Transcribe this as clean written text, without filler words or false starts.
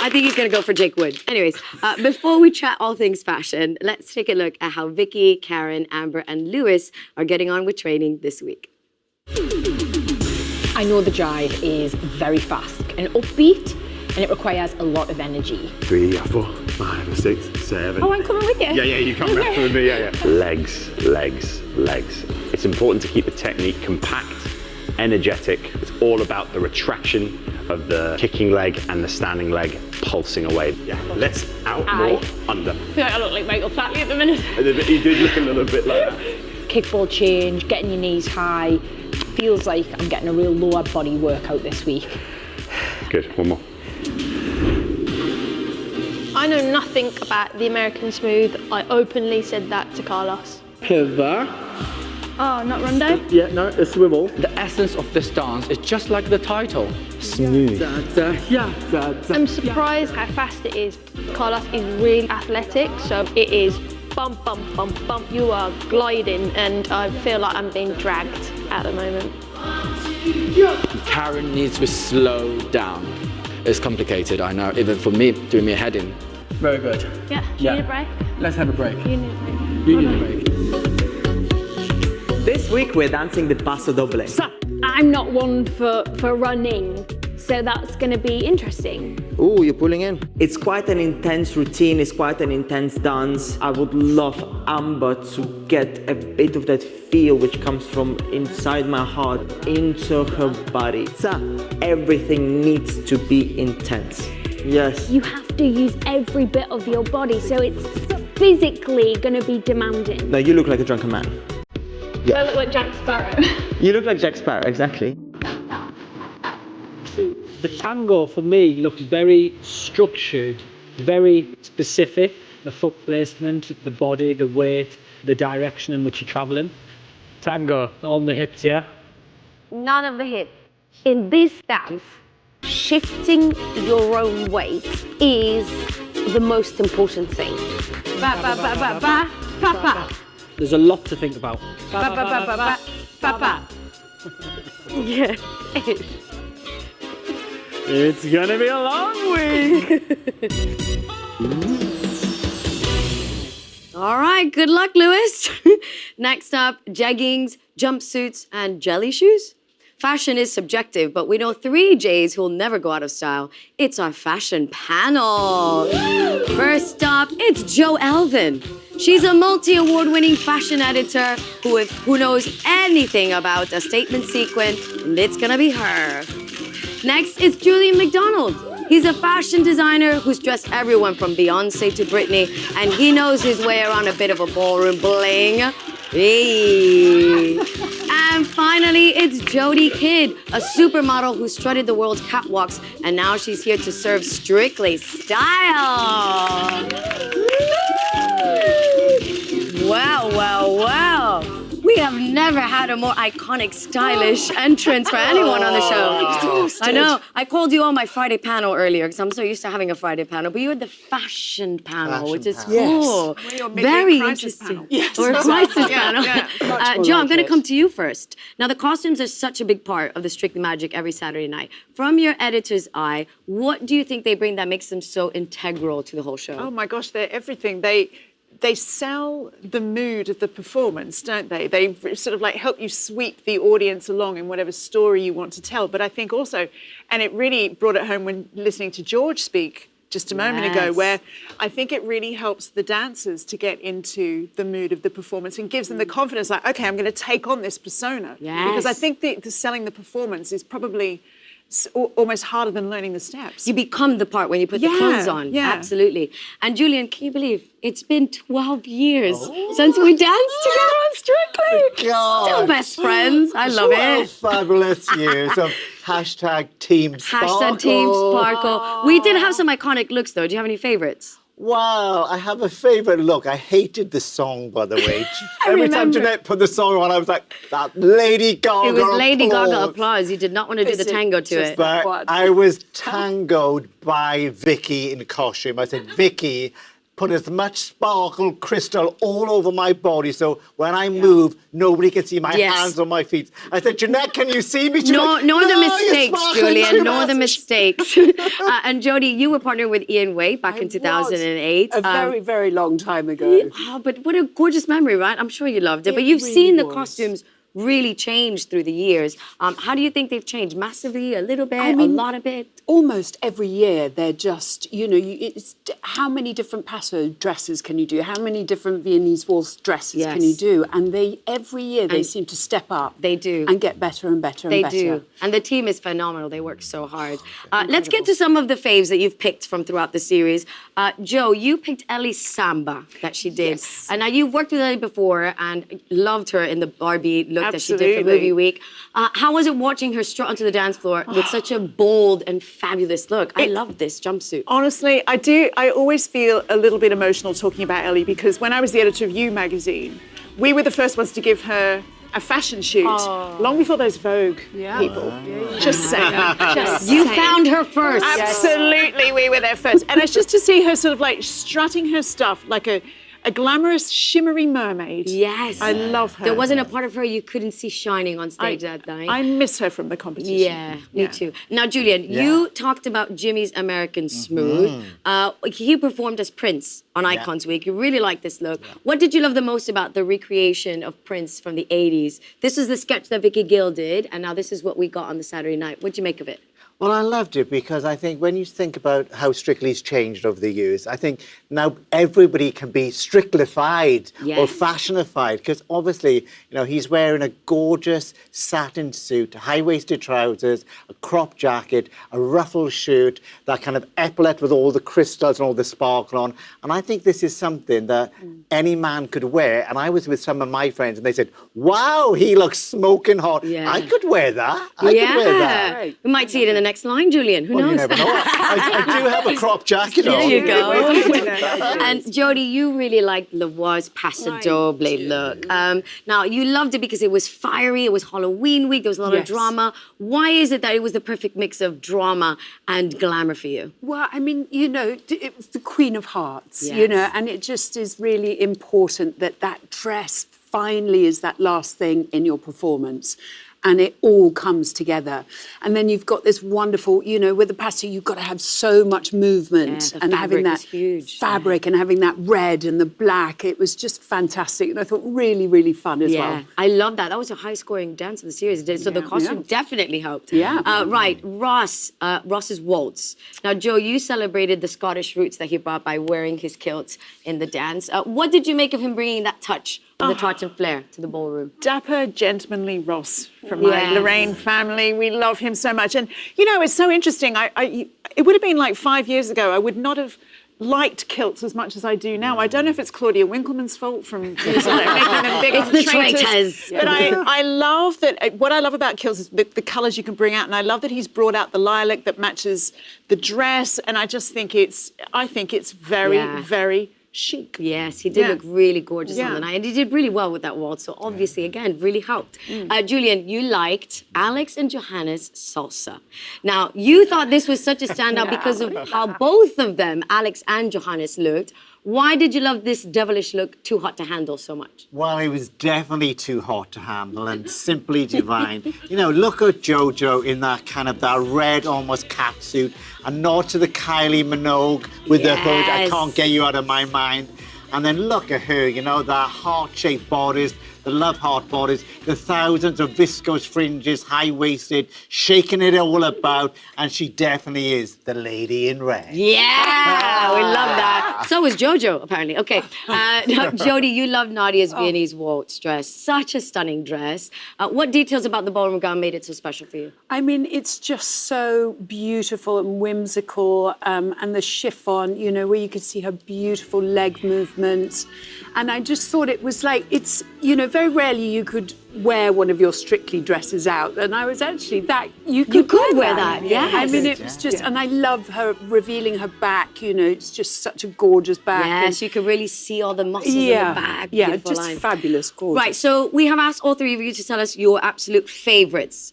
I think he's going to go for Jake Wood. Anyways, before we chat all things fashion, let's take a look at how Vicky, Karen, Amber, and Lewis are getting on with training this week. I know the drive is very fast and upbeat, and it requires a lot of energy. 3, 4, 5, 6, 7. Oh, I'm coming with you. Yeah, you come back with me, yeah. Legs, legs, legs. It's important to keep the technique compact, energetic. It's all about the retraction of the kicking leg and the standing leg pulsing away. Yeah, less out, more under. I feel like I look like Michael Flatley at the minute. You did look a little bit like that. Kickball change, getting your knees high. Feels like I'm getting a real lower body workout this week. Good, one more. I know nothing about the American Smooth. I openly said that to Carlos. Pivot. Oh, not rondo? Yeah, no, a swivel. The essence of this dance is just like the title. Smooth. I'm surprised how fast it is. Carlos is really athletic, so it is bump, bump, bump, bump. You are gliding, and I feel like I'm being dragged at the moment. Karen needs to slow down. It's complicated, I know, even for me, doing me a head in. Very good. Yeah, do you need a break? Let's have a break. You need a break. You need a break. This week we're dancing the paso doble. I'm not one for running, so that's going to be interesting. Ooh, you're pulling in. It's quite an intense routine, it's quite an intense dance. I would love Amber to get a bit of that feel which comes from inside my heart into her body. Everything needs to be intense. Yes. You have to use every bit of your body, so it's physically going to be demanding. No, you look like a drunken man. Yeah. I look like Jack Sparrow. You look like Jack Sparrow, exactly. The tango for me looks very structured, very specific. The foot placement, the body, the weight, the direction in which you're traveling. Tango on the hips, yeah? None of the hips. In this dance, shifting your own weight is the most important thing. Ba ba ba ba ba ba ba. There's a lot to think about. Ba ba ba ba ba ba ba. Yes. It's gonna be a long week. All right, good luck, Lewis. Next up, jeggings, jumpsuits, and jelly shoes. Fashion is subjective, but we know 3 J's who'll never go out of style. It's our fashion panel. First up, it's Elvin. She's a multi-award-winning fashion editor who knows anything about a statement sequin, and it's gonna be her. Next is Julien Macdonald. He's a fashion designer who's dressed everyone from Beyonce to Britney, and he knows his way around a bit of a ballroom bling. Hey. And finally, it's Jodie Kidd, a supermodel who strutted the world's catwalks, and now she's here to serve strictly style. Wow, wow, wow. We have never had a more iconic, stylish entrance for anyone on the show. I know. I called you on my Friday panel earlier because I'm so used to having a Friday panel, but you had the fashion panel, which is cool. Very interesting. Yes. Or a crisis panel. Yeah. Joe, I'm going to come to you first. Now, the costumes are such a big part of the Strictly Magic every Saturday night. From your editor's eye, what do you think they bring that makes them so integral to the whole show? Oh my gosh, they're everything. They sell the mood of the performance, don't they? They sort of like help you sweep the audience along in whatever story you want to tell. But I think also, and it really brought it home when listening to George speak just a moment ago, where I think it really helps the dancers to get into the mood of the performance and gives them the confidence, like, okay, I'm going to take on this persona. Yes. Because I think the selling the performance is probably almost harder than learning the steps. You become the part when you put the clothes on. Yeah. Absolutely. And Julien, can you believe it's been 12 years since we danced together on Strictly? God. Still best friends. I love it. Fabulous years of hashtag Team Sparkle. Hashtag Team Sparkle. We did have some iconic looks, though. Do you have any favorites? Wow, I have a favourite look. I hated the song, by the way. Every time Jeanette put the song on, I was like, that Lady Gaga It was Lady applause. Gaga applause. You did not want to do the tango to it. But I was tangoed by Vicky in costume. I said, Vicky, put as much sparkle crystal all over my body so when I move, nobody can see my hands or my feet. I said, Jeanette, can you see me? No, no other mistakes, Julien. No other much. mistakes. And Jodie, you were partnered with Ian Way back in 2008. A very, very long time ago. But what a gorgeous memory, right? I'm sure you loved it. But you've seen the costumes really change through the years. How do you think they've changed? Massively, a little bit, a lot of it? Almost every year, they're just, it's how many different Paso dresses can you do? How many different Viennese waltz dresses can you do? And every year they seem to step up. They do. And get better and better and better. They do. And the team is phenomenal. They work so hard. Let's get to some of the faves that you've picked from throughout the series. Joe, you picked Ellie's Samba that she did. Yes. And now you've worked with Ellie before and loved her in the Barbie look that she did for Movie Week. How was it watching her strut onto the dance floor with such a bold and fabulous look? I love this jumpsuit. Honestly, I do. I always feel a little bit emotional talking about Ellie because when I was the editor of You magazine, we were the first ones to give her a fashion shoot long before those Vogue people. Just saying. You found her first. Absolutely, we were there first. And it's just to see her sort of like strutting her stuff like a glamorous, shimmery mermaid. Yes. I love her. There wasn't a part of her you couldn't see shining on stage that night. I miss her from the competition. Yeah, me too. Now, Julien, you talked about Jimmy's American Smooth. He performed as Prince on Icons Week. You really liked this look. What did you love the most about the recreation of Prince from the 80s? This is the sketch that Vicky Gill did, and now this is what we got on the Saturday night. What'd you make of it? Well, I loved it because I think when you think about how Strictly's changed over the years, I think now everybody can be Strictlified or fashionified because obviously, he's wearing a gorgeous satin suit, high-waisted trousers, a crop jacket, a ruffled shirt, that kind of epaulet with all the crystals and all the sparkle on. And I think this is something that any man could wear. And I was with some of my friends and they said, wow, he looks smoking hot. I could wear that. I could wear that. Right. We might see it in the next line, Julien. Who knows? You never know. I do have a crop jacket on. There you go. And Jodie, you really liked Lavoie's Paso Doble look. Now, you loved it because it was fiery, it was Halloween week, there was a lot of drama. Why is it that it was the perfect mix of drama and glamour for you? Well, I mean, it was the Queen of Hearts, and it just is really important that that dress finally is that last thing in your performance. And it all comes together. And then you've got this wonderful, with the Paso, you've got to have so much movement and having that fabric and having that red and the black. It was just fantastic. And I thought really, really fun as well. I love that. That was a high-scoring dance of the series. So the costume definitely helped. Right, Ross's waltz. Now, Joe, you celebrated the Scottish roots that he brought by wearing his kilt in the dance. What did you make of him bringing that touch of the tartan flair to the ballroom? Dapper, gentlemanly Ross from my Lorraine family. We love him so much. And, it's so interesting. It would have been like 5 years ago. I would not have liked kilts as much as I do now. I don't know if it's Claudia Winkleman's fault from making them big. It's the traitors. But I love that. What I love about kilts is the colours you can bring out, and I love that he's brought out the lilac that matches the dress. And I just think it's very, very chic. Yes, he did look really gorgeous on the night. And he did really well with that waltz. So obviously, again, really helped. Julien, you liked Alex and Johanna's salsa. Now, you thought this was such a standout because of how both of them, Alex and Johannes, looked. Why did you love this devilish look, Too Hot to Handle, so much? Well, it was definitely too hot to handle and simply divine. Look at JoJo in that red, almost catsuit. A nod to the Kylie Minogue with the hood. I can't get you out of my mind. And then look at her, that heart-shaped bodice, the love heart bodice, the thousands of viscose fringes, high-waisted, shaking it all about, and she definitely is the lady in red. Yeah, we love that. So was JoJo, apparently. Okay, now, Jodie, you love Nadia's Viennese waltz dress. Such a stunning dress. What details about the ballroom gown made it so special for you? I mean, it's just so beautiful and whimsical, and the chiffon, where you could see her beautiful leg movements. And I just thought it was like, very rarely you could wear one of your Strictly dresses out. And I was actually you could wear that. Yeah. I mean, it was just, and I love her revealing her back, it's just such a gorgeous back. Yes, you can really see all the muscles in the back. Yeah, Beautiful just line. fabulous, gorgeous. Right, so we have asked all three of you to tell us your absolute favourites